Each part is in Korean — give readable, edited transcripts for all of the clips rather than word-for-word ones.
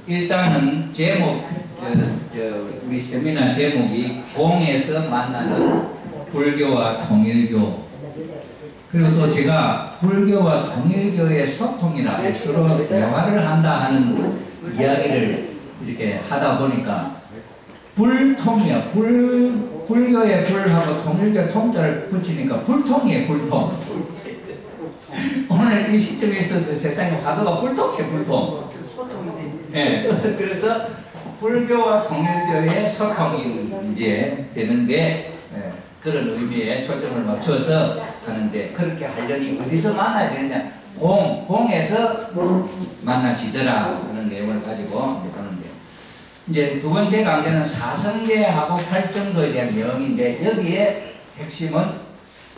일단은 제목, 우리 세미나 제목이 공에서 만나는 불교와 통일교. 그리고 또 제가 불교와 통일교의 소통이라 서로 대화를 한다 하는 이야기를 이렇게 하다 보니까 불통이야. 불교의 불하고 통일교의 통자를 붙이니까 불통이에요, 불통. 오늘 이 시점에 있어서 세상의 화두가 불통이에요, 불통. 네, 그래서 불교와 통일교의 소통이 이제 되는데, 그런 의미에 초점을 맞춰서 하는데, 그렇게 하려니 어디서 만나야 되느냐? 공에서 만나지더라 하는 내용을 가지고 이제 보는데요. 이제 두 번째 강좌는 사성계하고 팔정도에 대한 내용인데, 여기에 핵심은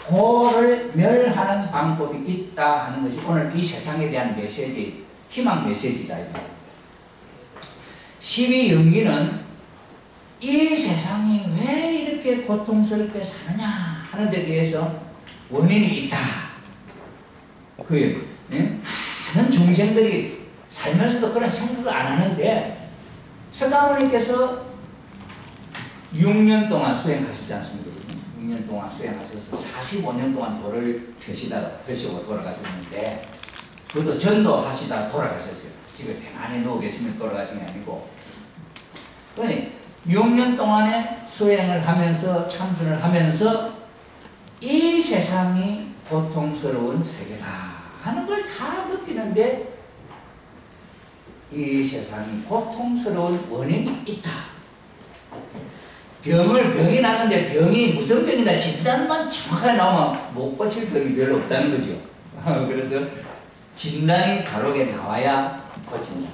고를 멸하는 방법이 있다 하는 것이 오늘 이 세상에 대한 메시지, 희망 메시지다. 12연기는 이 세상이 왜 이렇게 고통스럽게 사느냐 하는 데 대해서 원인이 있다. 많은 중생들이 살면서도 그런 생각을 안 하는데, 서가모니께서 6년 동안 수행하시지 않습니까? 6년 동안 수행하셔서 45년 동안 도를 펴시고 돌아가셨는데, 그것도 전도하시다 돌아가셨어요. 집에 가만히 누워 계시면 돌아가신 게 아니고. 그러니 6년 동안에 수행을 하면서 참선을 하면서 이 세상이 고통스러운 세계다 하는 걸 다 느끼는데, 이 세상이 고통스러운 원인이 있다. 병이 났는데 병이 무슨 병이다 진단만 정확하게 나오면 못 고칠 병이 별로 없다는 거죠. 그래서 진단이 바로게 나와야 고친다.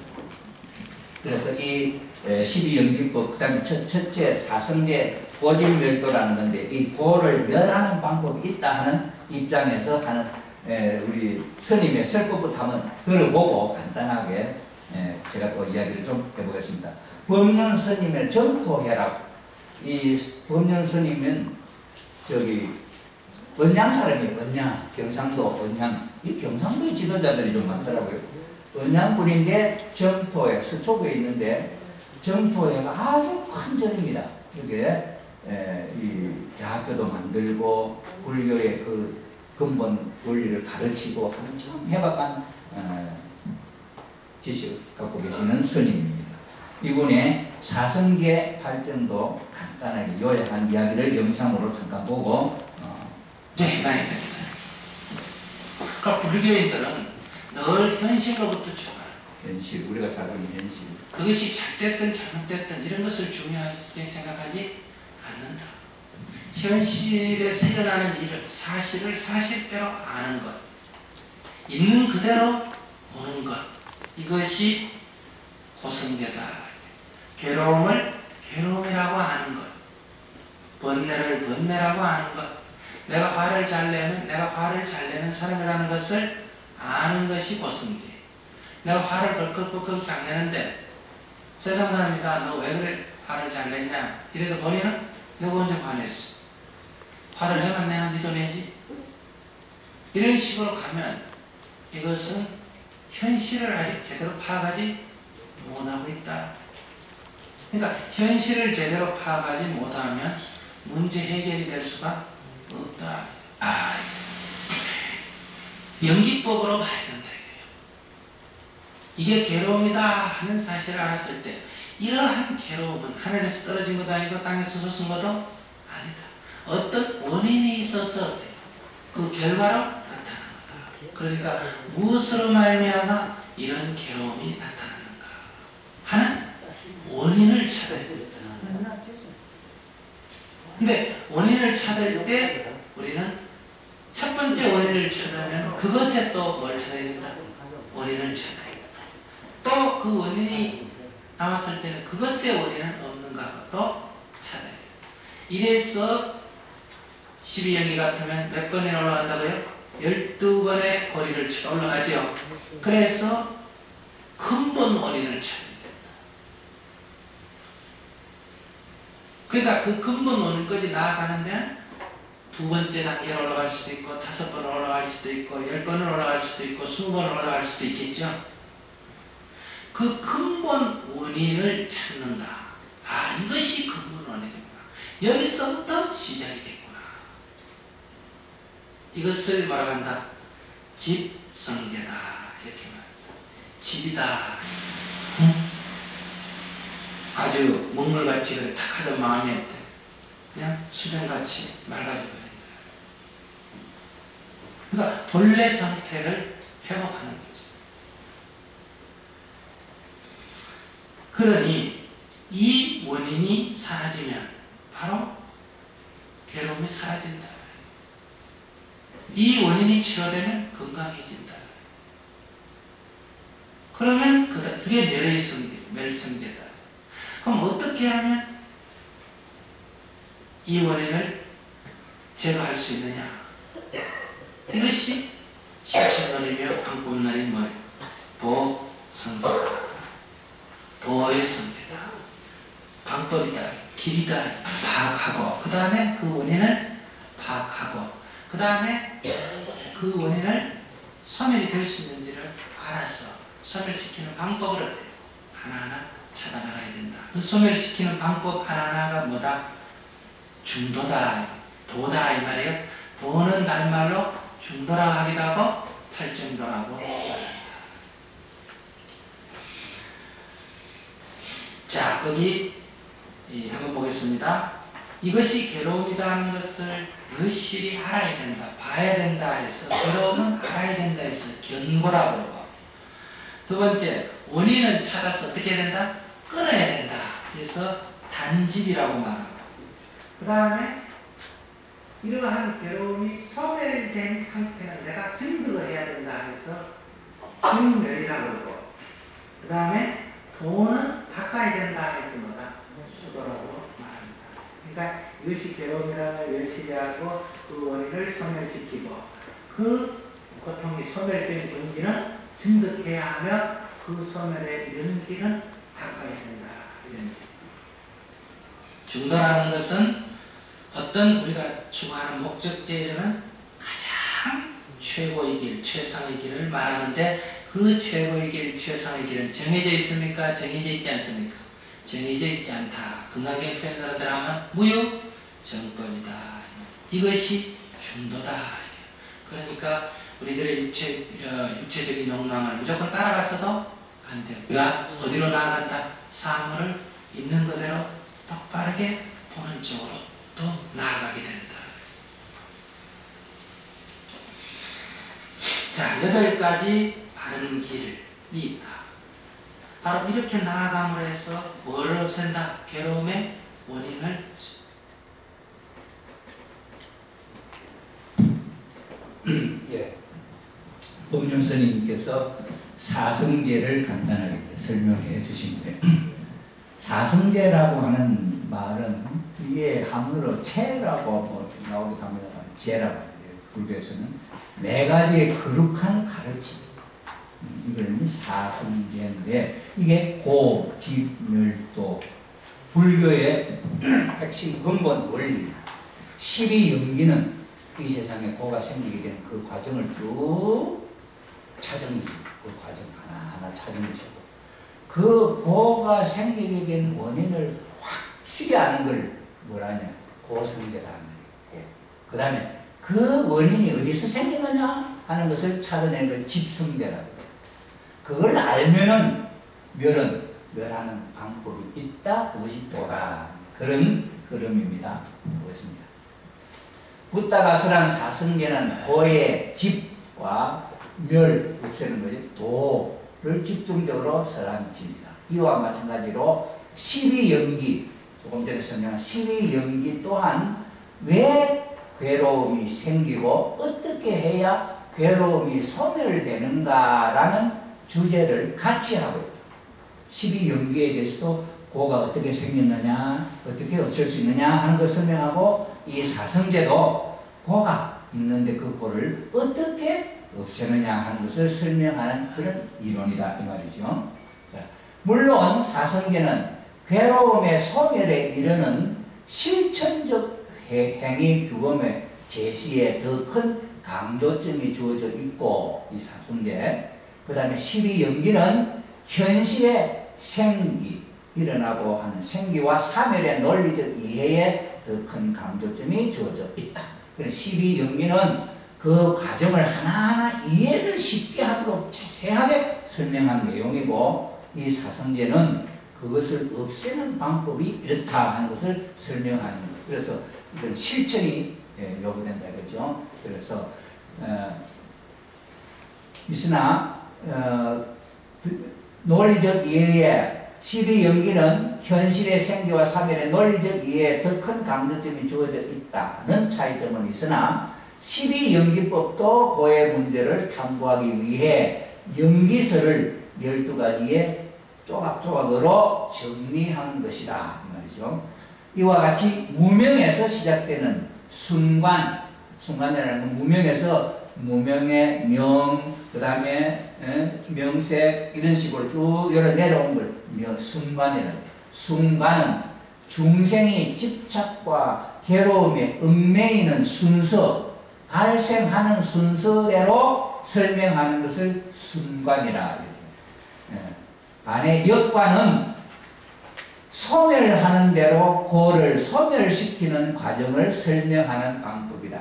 그래서 이 12연기법, 그 다음에 첫째 사성계 고진멸도라는 건데, 이 고를 멸하는 방법이 있다 하는 입장에서 하는 우리 스님의 설법부터 한번 들어보고 간단하게 제가 또 이야기를 좀 해보겠습니다. 법륜 스님의 정토해락. 이 법륜 스님은 언양 사람이에요. 언양, 경상도 언양. 이 경상도의 지도자들이 좀 많더라고요. 언양군인데 정토에, 서초구에 있는데, 정토회가 아주 큰 절입니다. 여기에 이 대학교도 만들고 불교의 그 근본 원리를 가르치고 하는 참 해박한 지식을 갖고 계시는 스님입니다. 이분의 사성계 팔정도 간단하게 요약한 이야기를 영상으로 잠깐 보고 해봐야 됩니다. 그러니까 불교에서는 늘 현실로부터 출발. 현실, 우리가 잘 아는 현실. 그것이 잘됐든 잘못됐든 이런 것을 중요하게 생각하지 않는다. 현실에서 일어나는 일을, 사실을 사실대로 아는 것, 있는 그대로 보는 것, 이것이 고성계다. 괴로움을 괴로움이라고 아는 것, 번뇌를 번뇌라고 아는 것, 내가 화를 잘 내면 내가 화를 잘 내는 사람이라는 것을 아는 것이 고성계. 내가 화를 벌컥벌컥 잘 내는데 세상 사람이 다 너 왜 그래 화를 잘 냈냐 이래도 본인은 너가 언제 화냈어? 화를 내만 내는 니도 내지? 이런 식으로 가면 이것은 현실을 아직 제대로 파악하지 못하고 있다. 그러니까 현실을 제대로 파악하지 못하면 문제 해결이 될 수가 없다. 연기법으로 봐야 된다. 이게 괴로움이다 하는 사실을 알았을 때, 이러한 괴로움은 하늘에서 떨어진 것도 아니고 땅에서 솟은 것도 아니다. 어떤 원인이 있어서 그 결과로 나타난 거다. 그러니까 무엇으로 말미암아 이런 괴로움이 나타나는가 하는 원인을 찾아야 된다. 근데 원인을 찾을 때 우리는 첫 번째 원인을 찾으면 그것에 또 뭘 찾아야 된다? 원인을 찾아야 된다. 또 그 원인이 나왔을 때는 그것의 원인은 없는가 또 찾아야 돼요. 이래서 12연기 같으면 몇 번이나 올라간다고요? 12번의 고리를 쳐 올라가죠. 그래서 근본 원인을 찾아야 된다. 그러니까 그 근본 원인까지 나아가는 데는 두 번째 단계로 올라갈 수도 있고 5번 올라갈 수도 있고 10번을 올라갈 수도 있고 20번을 올라갈 수도 있겠죠. 그 근본 원인을 찾는다. 아, 이것이 근본 원인이구나. 여기서부터 시작이겠구나. 이것을 뭐라고 한다? 집성계다. 이렇게 말합니다. 집이다. 응? 아주 먹물같이 그래 탁 하던 마음이 그냥 수정같이 맑아져 버린다. 그러니까 본래 상태를 회복하는 거죠. 그러니 이 원인이 사라지면 바로 괴로움이 사라진다. 이 원인이 치료되면 건강해진다. 그러면 그게 멸성제다. 그럼 어떻게 하면 이 원인을 제거할 수 있느냐? 이것이 실천론이며 방법론이 뭐예요? 도성제다. 도의 성제다. 방법이다. 길이다. 파악하고 그 다음에 그 원인을 파악하고 그 다음에 그 원인을 소멸이 될 수 있는지를 알아서 소멸시키는 방법을 어때요? 하나하나 찾아나가야 된다. 그 소멸시키는 방법 하나하나가 뭐다? 중도다. 도다 이 말이에요. 도는 다른 말로 중도라고 하기도 하고 팔중도라고 말합니다. 자, 거기 한번 보겠습니다. 이것이 괴로움이다 하는 것을 여실히 알아야 된다. 봐야 된다 해서 괴로움은 알아야 된다 해서 견고라고 그러고, 두 번째 원인은 찾아서 어떻게 해야 된다? 끊어야 된다. 그래서 단집이라고 말합니다. 그 다음에 이러한 괴로움이 소멸된 상태는 내가 증득을 해야 된다 해서 증멸이라고 그러고, 그 다음에 도는 닦아야 된다 해서 뭐다? 수도라고 말합니다. 그러니까 이것이 괴로움이라는 열심히 하고 그 원인을 소멸시키고 그 고통이 소멸된 근기는 증득해야 하며 그 소멸의 이르는 길은 닦아야 된다. 이런 중도라는 것은 어떤 우리가 추구하는 목적지에 이르는 가장 최고의 길, 최상의 길을 말하는데 그 최고의 길, 최상의 길은 정해져 있습니까? 정해져 있지 않습니까? 정해져 있지 않다. 건강경 표현으로 들어가면 무유정법이다. 이것이 중도다. 그러니까 우리들의 육체적인 욕망을 무조건 따라갔어도 안 돼요. 우리가 어디로 나아간다? 사물을 있는 그대로 똑바르게 보는 쪽으로 또 나아가게 된다. 자, 8가지 바른 길이 있다. 바로 이렇게 나아감으로 해서 뭘 없앤다? 괴로움의 원인을. 예. 법륜 스님께서 사성제를 간단하게 설명해 주신데, 사성제라고 하는 말은 이게 한문으로 체라고 뭐 나오기도 합니다. 제라고 불교에서는 4가지의 거룩한 가르침, 이걸 사성제인데, 이게 고, 집, 멸도, 불교의 핵심 근본 원리. 12연기는 이 세상에 고가 생기게 된 그 과정을 쭉 찾은 그 과정 하나하나 찾은 것이고, 그 고가 생기게 된 원인을 확실히 아는 걸 뭐라냐? 고성제라는 거예요. 그 다음에 그 원인이 어디서 생기느냐 하는 것을 찾아내는 걸 집성제라고 해요. 그걸 알면은 멸하는 방법이 있다. 그것이 도다. 그런 흐름입니다. 보겠습니다. 붓다가설한 사성제는 고의 집과 멸, 없애는 거지, 도를 집중적으로 설한 집이다. 이와 마찬가지로 12연기, 조금 전에 설명한 12연기 또한 왜 괴로움이 생기고 어떻게 해야 괴로움이 소멸되는가라는 주제를 같이 하고 있다. 12연기에 대해서도 고가 어떻게 생겼느냐, 어떻게 없앨 수 있느냐 하는 것을 설명하고, 이 사성제도 고가 있는데 그 고를 어떻게 없애느냐 하는 것을 설명하는 그런 이론이다 이 말이죠. 물론 사성제는 괴로움의 소멸에 이르는 실천적 행위 규범의 제시에 더 큰 강조점이 주어져 있고, 이 사성제, 그 다음에 12연기는 현실의 생기, 일어나고 하는 생기와 사멸의 논리적 이해에 더 큰 강조점이 주어져 있다. 그래서 12연기는 그 과정을 하나하나 이해를 쉽게 하도록 자세하게 설명한 내용이고, 이 사성제는 그것을 없애는 방법이 이렇다 하는 것을 설명하는 것. 그래서 이건 실천이 요구된다 그죠. 그래서 있으나 논리적 이해에 12연기는 현실의 생기와 사멸의 논리적 이해에 더 큰 강조점이 주어져 있다는 차이점은 있으나 12연기법도 고의 문제를 탐구하기 위해 연기설을 12가지의 조각조각으로 정리한 것이다 이 말이죠. 이와 같이 무명에서 시작되는 순간이라는 건 무명에서 무명의 명, 그 다음에 명색 이런 식으로 쭉 열어 내려온 걸 순간이라는 거예요. 순간은 중생이 집착과 괴로움에 얽매이는 순서, 발생하는 순서대로 설명하는 것을 순간이라. 반해 역관은 소멸하는 대로 고를 소멸시키는 과정을 설명하는 방법이다.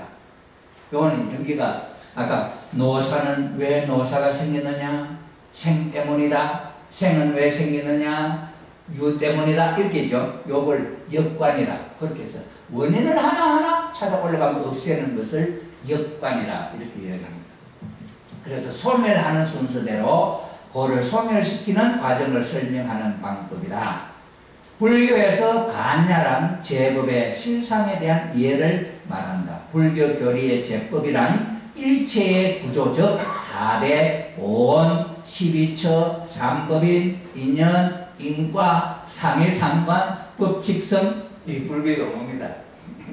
요거는 연기가 아까 노사는 왜 노사가 생기느냐? 생 때문이다. 생은 왜 생기느냐? 유 때문이다. 이렇게 했죠. 요걸 역관이라. 그렇게 해서 원인을 하나하나 찾아 올라가면 없애는 것을 역관이라 이렇게 이야기합니다. 그래서 소멸하는 순서대로 고를 소멸시키는 과정을 설명하는 방법이다. 불교에서 반야란 제법의 실상에 대한 이해를 말한다. 불교 교리의 제법이란 일체의 구조, 즉 4대, 5원, 12처, 3법인, 인연, 인과, 상해상관, 법칙성, 이 불교 용어입니다.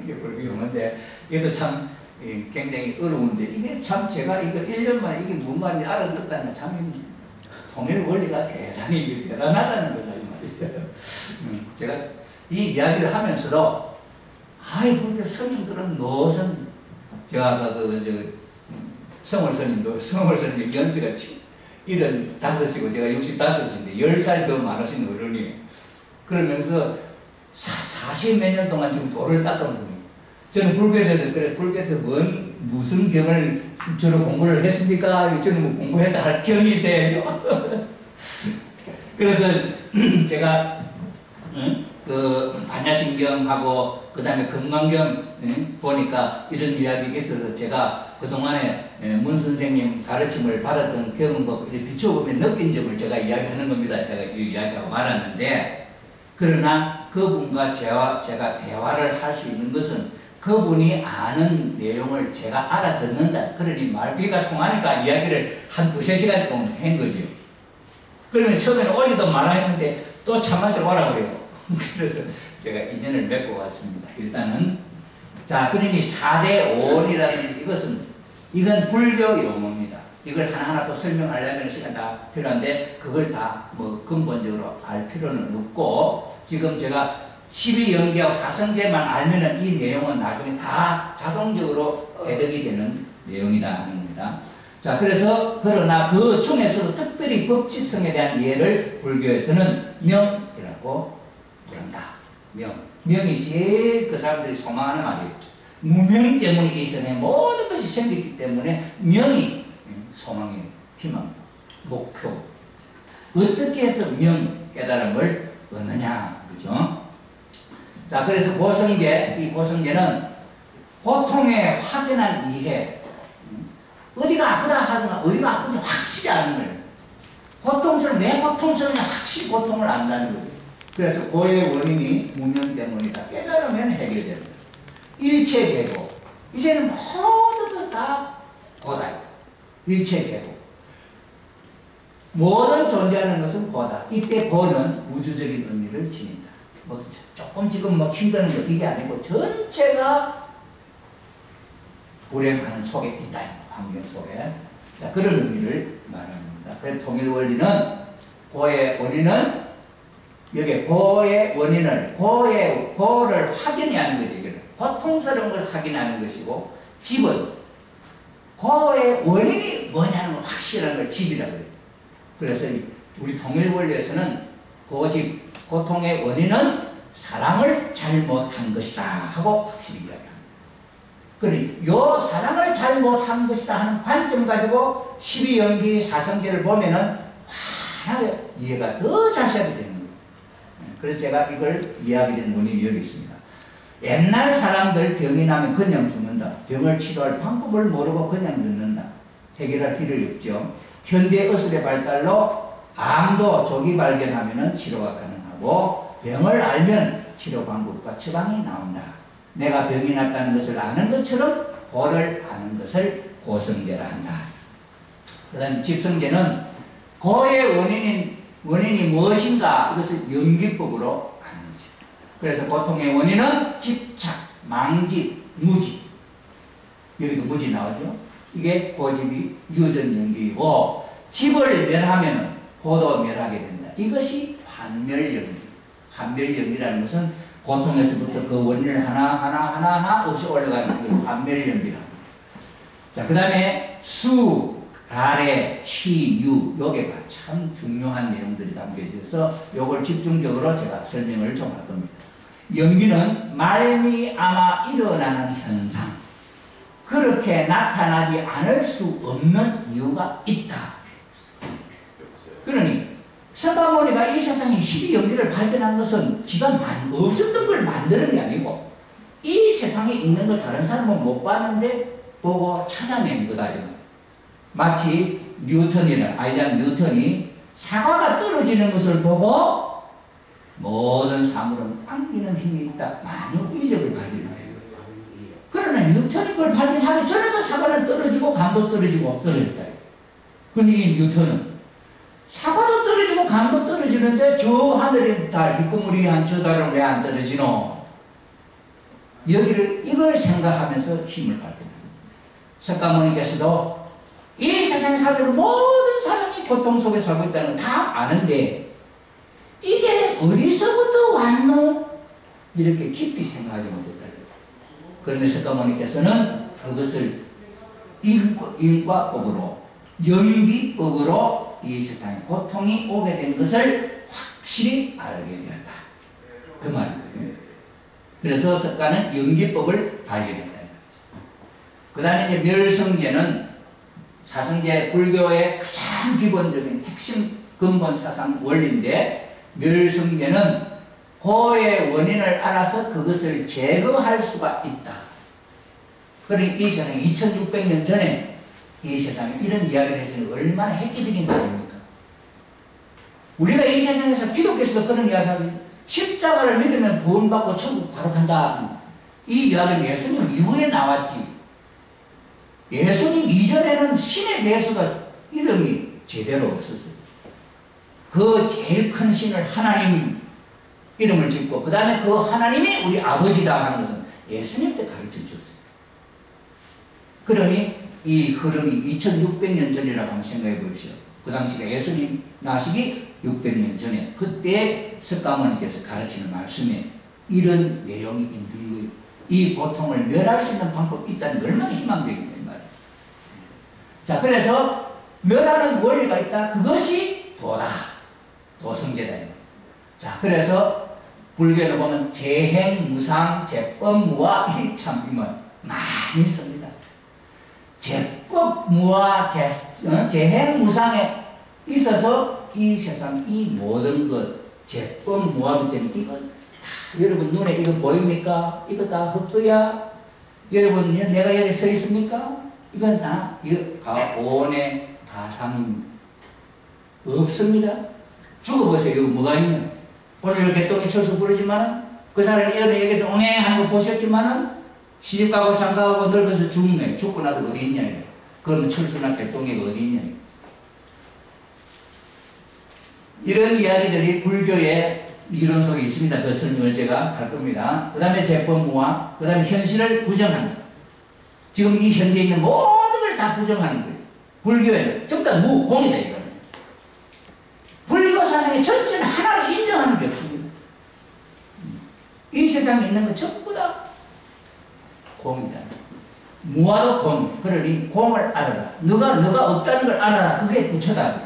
이게 불교 용어인데, 이것도 참 굉장히 어려운데, 이게 참 제가 이거 1년 만에 이게 뭔 말인지 알아듣다는 참 통일 원리가 대단히 대단하다는 거다, 이 말이에요. 제가 이 이야기를 하면서도, 아이, 불교 스님들은 노선, 제가 아까 성월 스님이 연세가 75이고 제가 65인데 10살 더 많으신 어른이 그러면서 40몇 년 동안 지금 돌을 닦은 분이 저는 불교에 대해서 그래 불교에 대해서 무슨 경을 저는 공부를 했습니까? 저는 뭐 공부했다 할 경이세요. 그래서 제가 그 반야신경하고 그 다음에 건강경 보니까 이런 이야기가 있어서 제가 그동안에 문 선생님 가르침을 받았던 경험과 비춰보면 느낀 점을 제가 이야기하는 겁니다. 제가 이야기하고 말았는데, 그러나 그분과 제가 대화를 할 수 있는 것은 그분이 아는 내용을 제가 알아듣는다. 그러니 말귀가 통하니까 이야기를 한 2~3시간 동안 한 거죠. 그러면 처음에는 오지도 말아 했는데 또 참마시러 오라 그래요. 그래서 제가 인연을 맺고 왔습니다. 일단은 자, 그러니 4대 5원이라는 이건 불교 용어입니다. 이걸 하나하나 또 설명하려면 시간 다 필요한데 그걸 다 뭐 근본적으로 알 필요는 없고, 지금 제가 12연계하고 사성제만 알면은 이 내용은 나중에 다 자동적으로 해석이 되는 내용이다 하는 겁니다. 자, 그래서 그러나 그 중에서도 특별히 법칙성에 대한 이해를 불교에서는 명이라고 부른다. 명이 제일 그 사람들이 소망하는 말이에요. 무명 때문에 이 세상에 모든 것이 생겼기 때문에 명이 소망이에요. 희망, 목표. 어떻게 해서 깨달음을 얻느냐, 그죠? 자, 그래서 이 고성계는 고통의 확연한 이해, 어디가 아프다 하거나 어디가 아픈지 확실히 아는 거예요. 왜 고통스러우냐 확실히 고통을 안다는 거예요. 그래서 고의 원인이 무명 때문이다. 깨달으면 해결되는 거예요. 일체계고, 이제는 모든 것 다 고다. 일체계고. 모든 존재하는 것은 고다. 이때 고는 우주적인 의미를 지닌다. 뭐 조금 지금 뭐 힘드는 거 이게 아니고 전체가 불행한 속에 있다. 환경 속에. 자, 그런 의미를 말합니다. 그래서 통일 원리는 고의 원인은 여기 고의 원인을 고를 확인하는 거죠. 고통스러운 걸 확인하는 것이고, 집은 고의 원인이 뭐냐는 걸 확실한 걸 집이라고 해요. 그래서 우리 통일 원리에서는 고집, 고통의 원인은 사랑을 잘못한 것이다 하고 확실히 이야기합니다. 그러니 요 사랑을 잘못한 것이다 하는 관점 가지고 12연기 사성계를 보면은 환하게 이해가 더 자세하게 되는 거예요. 그래서 제가 이걸 이해하게 된 원인이 여기 있습니다. 옛날 사람들 병이 나면 그냥 죽는다. 병을 치료할 방법을 모르고 그냥 죽는다. 해결할 필요가 없죠. 현대 의술의 발달로 암도 조기 발견하면 치료가 가능하고 병을 알면 치료 방법과 처방이 나온다. 내가 병이 났다는 것을 아는 것처럼 고를 아는 것을 고성계라 한다. 그 다음 집성계는 고의 원인이 무엇인가 이것을 연기법으로 아는 거죠. 그래서 고통의 원인은 집착, 망집, 무집. 여기도 무지 나오죠. 이게 고집이 유전연기이고 집을 멸하면 고도 멸하게 된다. 이것이 환멸연기. 환멸연기라는 것은 고통에서부터 그 원인을 하나 없이 올라가는 그 환멸연기라는 거죠. 자, 그 다음에 수, 가래, 치, 유, 요게 참 중요한 내용들이 담겨 있어서 요걸 집중적으로 제가 설명을 좀 할 겁니다. 연기는 말미암아 일어나는 현상, 그렇게 나타나지 않을 수 없는 이유가 있다. 그러니 서가모니가 이 세상에 12연기를 발견한 것은 지가 없었던 걸 만드는 게 아니고 이 세상에 있는 걸 다른 사람은 못 봤는데 보고 찾아낸 거다. 이거. 마치 아이작 뉴턴이 사과가 떨어지는 것을 보고 모든 사물은 당기는 힘이 있다. 많은 인력을 발견해요. 그러나 뉴턴이 그걸 발견하기 전에도 사과는 떨어지고 감도 떨어지고 떨어졌다. 그런데 이 뉴턴은 사과도 떨어지고 감도 떨어지는데 저 하늘의 달, 희끄무리한 저 달은 왜 안 떨어지노? 이걸 생각하면서 힘을 발견합니다. 석가모니께서도 이 세상에 살는 모든 사람이 고통 속에 살고 있다는 건 다 아는데 이게 어디서부터 왔노? 이렇게 깊이 생각하지 못했다. 그런데 석가모니께서는 그것을 인과법으로, 연기법으로 이 세상에 고통이 오게 된 것을 확실히 알게 되었다. 그 말이에요. 그래서 석가는 연기법을 발견했다. 그 다음에 이제 멸성계는 사성계 불교의 가장 기본적인 핵심 근본 사상 원리인데, 멸성계는 고의 원인을 알아서 그것을 제거할 수가 있다. 그러니 이 세상에 2600년 전에 이 세상에 이런 이야기를 했으니 얼마나 획기적인 말입니까? 우리가 이 세상에서 기독교에서도 그런 이야기하고 십자가를 믿으면 구원받고 천국 바로 간다. 이 이야기는 예수님 이후에 나왔지. 예수님 이전에는 신에 대해서가 이름이 제대로 없었어요. 그 제일 큰 신을 하나님 이름을 짓고 그 다음에 그 하나님이 우리 아버지다 하는 것은 예수님 때 가르쳐 줬어요. 그러니 이 흐름이 2600년 전이라고 한번 생각해 보십시오. 그 당시가 예수님 나시기 600년 전에 그때 석가모니께서 가르치는 말씀에 이런 내용이 있는 거예요. 이 고통을 멸할 수 있는 방법이 있다는 게 얼마나 희망적이냐 이 말이에요. 자, 그래서 멸하는 원리가 있다. 그것이 도다. 도성제다. 자, 그래서 불교에 보면 재행, 무상, 제법, 무아 이 참 많이 씁니다. 제법, 무아, 재행, 무상에 있어서 이 세상 이 모든 것 제법, 무아기 때문에 이거 다 여러분 눈에 이거 보입니까? 이거 다 헛거야? 여러분 내가 여기 서 있습니까? 이건 다 가온의 가상입니다. 없습니다. 죽어보세요. 이거 뭐가 있냐? 오늘 개똥이 철수 부르지만은 그 사람이 여기서 옹행하는 거 보셨지만은 시집가고 장가가고 늙어서 죽네. 죽고 나서 어디 있냐 이래서. 그럼 철수나 개똥이가 어디 있냐. 이런 이야기들이 불교의 이론 속에 있습니다. 그 설명을 제가 할 겁니다. 그 다음에 제법무화, 그 다음에 현실을 부정한다. 지금 이 현재에 있는 모든 걸 다 부정하는 거예요. 불교에는 전부 다 무공이다 이거는. 불교 사상의 전체는 하나로 인정하는 게 없습니다. 이 세상에 있는 건 전부 다 공이잖아. 무화도 공. 그러니 공을 알아라. 너가 없다는 걸 알아라. 그게 부처다.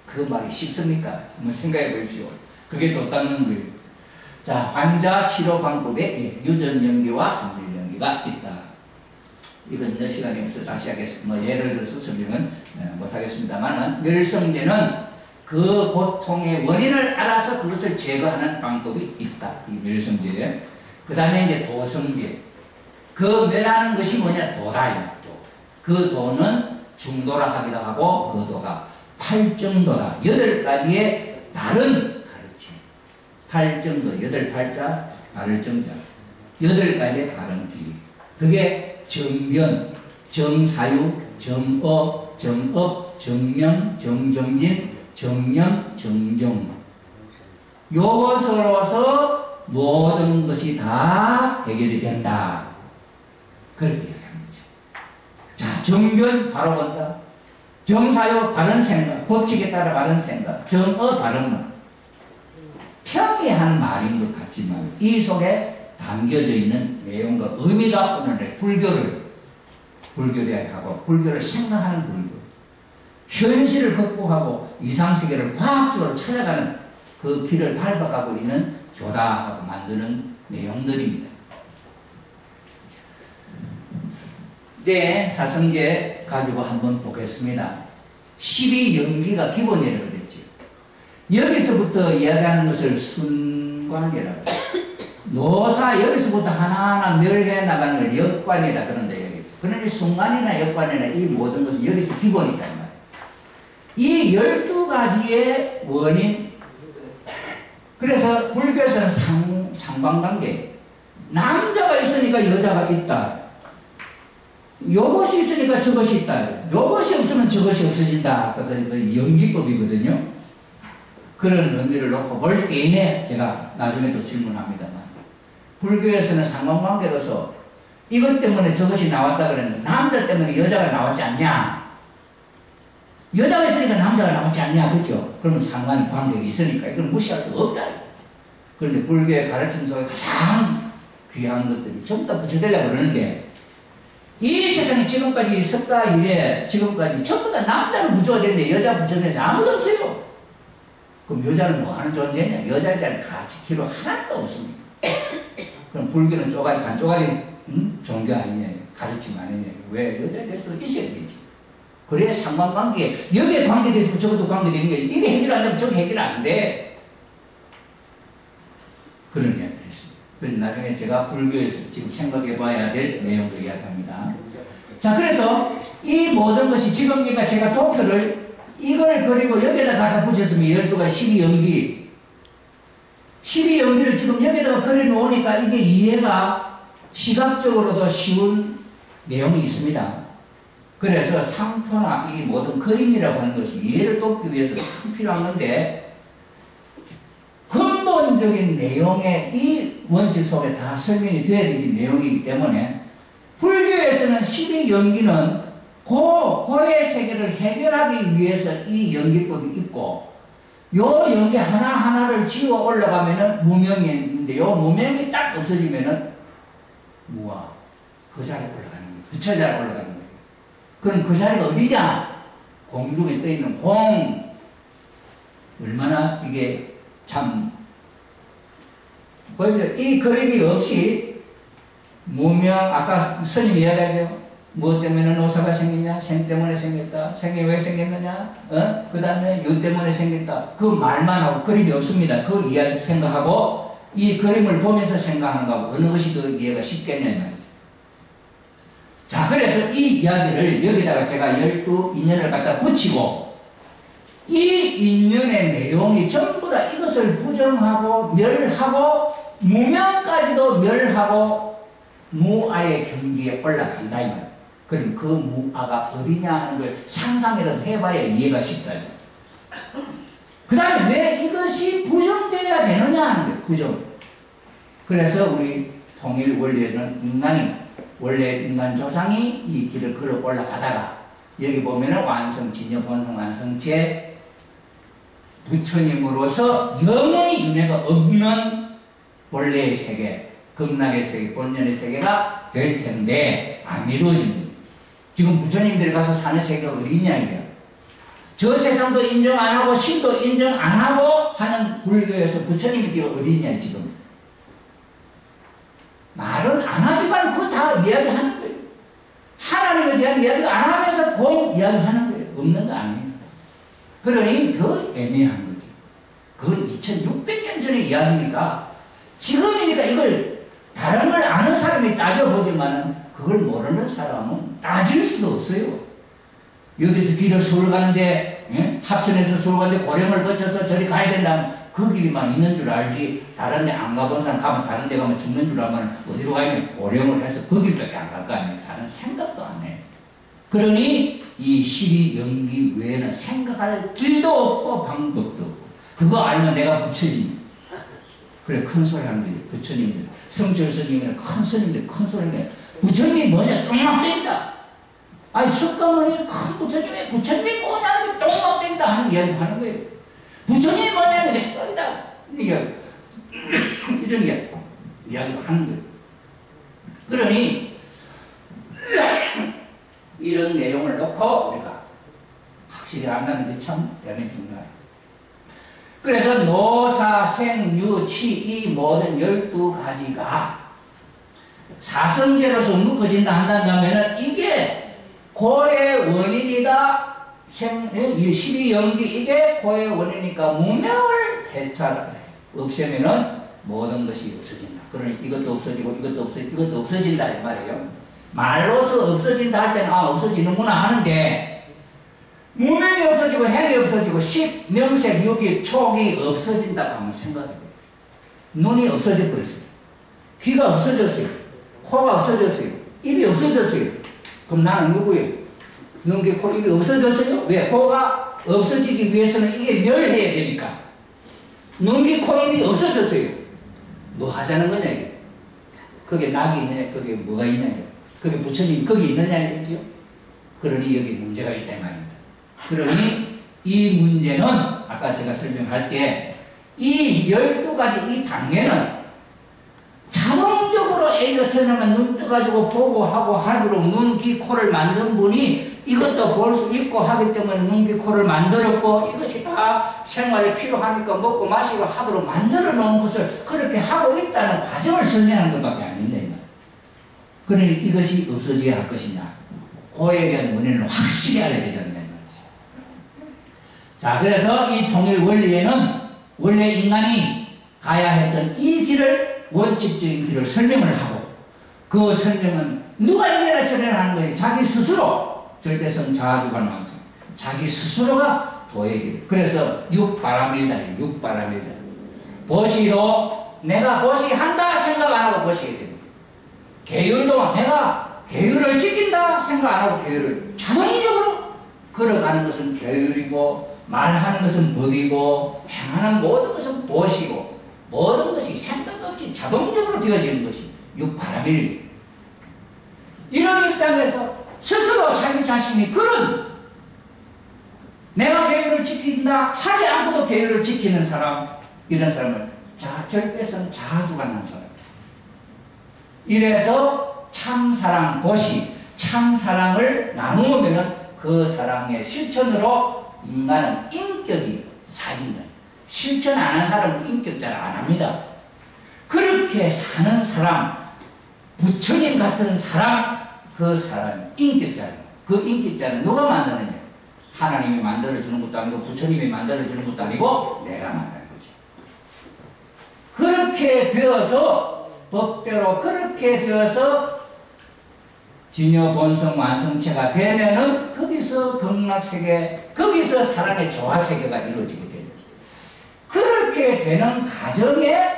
그 말이 쉽습니까? 한번 생각해 보십시오. 그게 또 닦는 거예요. 자, 환자 치료 방법에 유전 연기와 함유 연기가 있다. 이건 이제 시간이 없어 다시 하겠습니다. 뭐 예를 들어서 설명은 못하겠습니다만, 멸성제는 그 고통의 원인을 알아서 그것을 제거하는 방법이 있다. 이 멸성제. 그 다음에 이제 도성제. 그 멸하는 것이 뭐냐? 도다. 그 도는 중도라 하기도 하고, 그 도가 팔정도다. 8가지의 다른 가르침. 팔정도, 8팔자, 발정자. 8가지의 다른 길. 그게 정변, 정사유, 정업, 정업, 정명, 정정진, 정령, 정정. 요것으로서 모든 것이 다 해결이 된다. 그렇게 얘기하는 거죠. 자, 정변 바로 본다. 정사유 바른 생각, 법칙에 따라 바른 생각, 정어 바른 말. 평이한 말인 것 같지만 이 속에 담겨져 있는 내용과 의미가 오늘의 불교를 대하고 불교를 생각하는 불교, 현실을 극복하고 이상세계를 과학적으로 찾아가는 그 길을 밟아가고 있는 교다하고 만드는 내용들입니다. 이제 사성제 가지고 한번 보겠습니다. 12연기가 기본이라고 그랬죠. 여기서부터 이야기하는 것을 순관이라고. 노사 여기서부터 하나하나 멸해 나가는 걸 역관이라 그런다 여기. 그러니 순관이나 역관이나 이 모든 것은 여기서 기본이다 이 말이에요. 이 12가지의 원인. 그래서 불교에서는 상관관계. 남자가 있으니까 여자가 있다. 요것이 있으니까 저것이 있다. 요것이 없으면 저것이 없어진다. 그 연기법이거든요. 그런 의미를 놓고 볼 때에 제가 나중에 또 질문합니다만, 불교에서는 상관관계로서 이것 때문에 저것이 나왔다 그랬는데 남자 때문에 여자가 나왔지 않냐? 여자가 있으니까 남자가 나왔지 않냐? 그죠? 그러면 상관 관계가 있으니까 이건 무시할 수가 없다. 그런데 불교의 가르침 속에 가장 귀한 것들이 전부 다 붙여들려고 그러는데, 이 세상에 지금까지 석가 이래 지금까지 전부 다 남자를 붙여야 되는데 여자 붙여야 되는데 아무도 없어요. 그럼 여자는 뭐 하는 존재냐? 여자에 대한 가치 기로 하나도 없습니다. 그럼 불교는 쪼가리 반쪼가리 종교 아니냐? 가르침 아니냐? 왜 여자에 대해서 있어야 되지? 그래야 상관관계, 여기에 관계되면 저것도 관계되는 게, 이게 해결 안 되면 저거 해결 안 돼. 그런 이야기를 했습니다. 그래서 나중에 제가 불교에서 지금 생각해 봐야 될 내용도 이야기합니다. 자, 그래서 이 모든 것이 지금 그러니까 제가 도표를 이걸 그리고 여기에다 갖다 붙였으면 12가 12연기. 12연기를 지금 여기다가 그려놓으니까 이게 이해가 시각적으로도 쉬운 내용이 있습니다. 그래서 상표나 이 모든 그림이라고 하는 것이 이해를 돕기 위해서 참 필요한 건데, 근본적인 내용의 이 원칙 속에 다 설명이 되어야 되는 내용이기 때문에 불교에서는 12연기는 고의 세계를 해결하기 위해서 이 연기법이 있고, 요 연기 하나하나를 지워 올라가면은 무명이 있는데, 요 무명이 딱 없어지면은 무아, 그 자리에 올라가는 거예요. 부처 자리에 올라가는 거예요. 그럼 그 자리가 어디냐? 공중에 떠있는 공. 얼마나 이게 참, 보이죠? 이 그림이 없이 무명, 아까 스님 이야기하죠. 무엇 때문에 노사가 생겼냐? 생 때문에 생겼다. 생이 왜 생겼느냐? 그 다음에 유 때문에 생겼다. 그 말만 하고 그림이 없습니다. 그 이야기 생각하고 이 그림을 보면서 생각하는 거하고 어느 것이 더 이해가 쉽겠냐 이 말이죠. 자, 그래서 이 이야기를 여기다가 제가 12인연을 갖다 붙이고, 이 인연의 내용이 전부 다 이것을 부정하고 멸하고 무명까지도 멸하고 무아의 경지에 올라간다 이 말이에요. 그럼 그 무아가 어디냐 하는 걸 상상이라도 해봐야 이해가 쉽다. 그 다음에 왜 이것이 부정돼야 되느냐 하는 거예요. 부정. 그래서 우리 통일 원리에는 인간이, 원래 인간 조상이 이 길을 걸어 올라가다가 여기 보면은 완성, 진여, 본성, 완성체 부처님으로서 영원히 윤회가 없는 본래의 세계, 극락의 세계, 본연의 세계가 될 텐데 안 이루어집니다. 지금 부처님들이 가서 사는 세계가 어디 있냐 이게요. 저 세상도 인정 안 하고 신도 인정 안 하고 하는 불교에서 부처님이 뒤에 어디 있냐 지금. 말은 안 하지만 그거 다 이야기하는 거예요. 하나님에 대한 이야기 안 하면서 공 이야기하는 거예요. 없는 거 아니에요. 그러니 더 애매한 거죠. 그건 2600년 전의 이야기니까 지금이니까 이걸 다른 걸 아는 사람이 따져보지만은 그걸 모르는 사람은 따질 수도 없어요. 여기서 길을 서울 가는데 합천에서 서울 가는데 고령을 거쳐서 저리 가야 된다면 그 길이만 있는 줄 알지 다른 데 안 가본 사람 가면 다른 데 가면 죽는 줄 알면 어디로 가면 고령을 해서 그 길밖에 안 갈 거 아니에요. 다른 생각도 안 해요. 그러니 이 12연기 외에는 생각할 길도 없고 방법도 없고 그거 알면 내가 부처님 그래 큰 소리 하는 거예요. 부처님들 성철 스님이나 큰 스님들 큰 소리네. 부처님이 뭐냐 똥막대기다. 아니 석가모니 큰 부처님이 부처님이 뭐냐는 게 똥막대기다 하는 이야기 하는 거예요. 부처님이 뭐냐는 게 생각이다. 이런 이야기를 하는 거예요. 그러니 이런 내용을 놓고 우리가 확실히 안다는 게 참 대단히 중요해요. 그래서 노사, 생, 유, 치, 이 모든 12가지가 사성제로서 묶어진다 한다면 이게 고의 원인이다. 12연기 이게 고의 원인이니까 무명을 없애면은 모든 것이 없어진다. 그러니 이것도 없어지고 이것도 없어진다 이 말이에요. 말로서 없어진다 할 때는 없어지는구나 하는데 무명이 없어지고 행이 없어지고 십, 명색, 육이, 촉이 없어진다 하면 생각해요. 눈이 없어져 버렸어요. 귀가 없어졌어요. 코가 없어졌어요. 입이 없어졌어요. 그럼 나는 누구예요? 눈, 귀, 코, 입이 없어졌어요? 왜? 코가 없어지기 위해서는 이게 멸해야 되니까. 눈, 귀, 코, 입이 없어졌어요. 뭐 하자는 거냐 이게? 거기에 낙이 있느냐? 거기에 뭐가 있느냐? 거기에 부처님이 거기 있느냐 이거죠? 그러니 여기 문제가 있다 이 말입니다. 그러니 이 문제는 아까 제가 설명할 때 이 12가지 이 단계는 자동적으로 애가 태어나면 눈 떠가지고 보고 하고 하도록 눈, 귀, 코를 만든 분이 이것도 볼 수 있고 하기 때문에 눈, 귀, 코를 만들었고 이것이 다 생활에 필요하니까 먹고 마시고 하도록 만들어 놓은 것을 그렇게 하고 있다는 과정을 설명하는 것밖에 아닌데 그러니 이것이 없어져야 할 것이냐 그에 대한 원인을 확실히 알아야 되잖아요. 자, 그래서 이 통일 원리에는 원래 인간이 가야 했던 이 길을 원칙적인 길을 설명을 하고 그 설명은 누가 이래라 저래라 하는 거예요. 자기 스스로 절대성 자아주관 완성 자기 스스로가 도의 길. 그래서 육바라밀다. 육바라밀다. 보시도 내가 보시한다 생각 안 하고 보시게 됩니다. 계율도 내가 계율을 지킨다 생각 안 하고 계율을 자동적으로 걸어가는 것은 계율이고 말하는 것은 법이고 행하는 모든 것은 보시고 모든 것이 생각 없이 자동적으로 되어지는 것이 육바라밀. 이런 입장에서 스스로 자기 자신이 그런 내가 계율을 지킨다 하지 않고도 계율을 지키는 사람 이런 사람은 절대성 자아주관하는 사람. 이래서 참사랑 보시 참사랑을 나누면은 그 사랑의 실천으로 인간은 인격이 살인다. 실천 안 하는 사람은 인격 잘 안 합니다. 그렇게 사는 사람, 부처님 같은 사람, 그 사람이 인격자예요. 그 인격자는 누가 만드느냐? 하나님이 만들어주는 것도 아니고 부처님이 만들어주는 것도 아니고 내가 만드는 거지. 그렇게 되어서 법대로 그렇게 되어서 진여 본성 완성체가 되면은 거기서 극락세계, 거기서 사랑의 조화세계가 이루어지게 됩니다. 그렇게 되는 가정에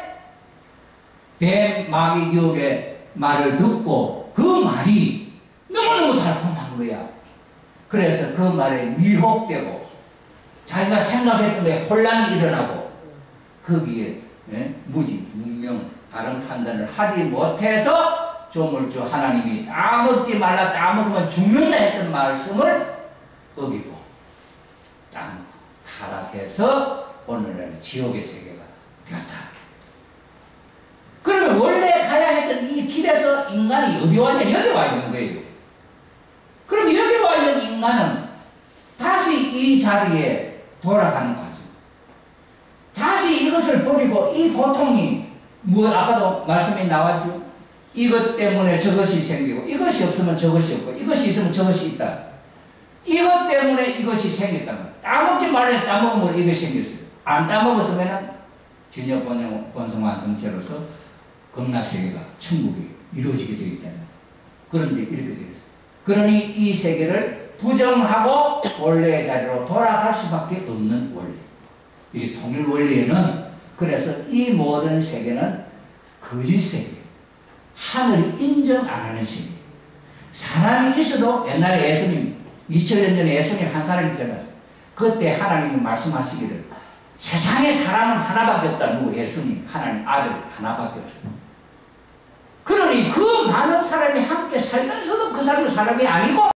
뱀, 마귀, 유혹의 말을 듣고 그 말이 너무너무 달콤한 거야. 그래서 그 말에 미혹되고 자기가 생각했던 거에 혼란이 일어나고 거기에 무지, 문명, 바른 판단을 하지 못해서 조물주 하나님이 따먹지 말라 따먹으면 죽는다 했던 말씀을 어기고 따먹고 타락해서 오늘날의 지옥의 세계가 되었다. 그러면 원래 가야 했던 이 길에서 인간이 어디 왔냐? 여기 와 있는 거예요. 그럼 여기 와 있는 인간은 다시 이 자리에 돌아가는 거죠. 다시 이것을 버리고 이 고통이 아까도 말씀이 나왔죠. 이것 때문에 저것이 생기고 이것이 없으면 저것이 없고 이것이 있으면 저것이 있다. 이것 때문에 이것이 생겼다. 따먹지 말래 따먹으면 이것이 생겼어요. 안 따먹었으면 전혀 본성완성체로서 극락세계가 천국이 이루어지게 되어 있다는 그런데 이렇게 되어 있어요. 그러니 이 세계를 부정하고 원래의 자리로 돌아갈 수밖에 없는 원리. 이 통일 원리에는 그래서 이 모든 세계는 거짓 세계, 하늘이 인정 안 하는 세계. 사람이 있어도 옛날에 예수님 2000년 전에 예수님 한 사람이 태어났어요. 그때 하나님이 말씀하시기를 세상에 사람은 하나밖에 없다. 누구? 예수님 하나님 아들 하나밖에 없어요. 그러니 그 많은 사람이 함께 살면서도 그 사람이 아니고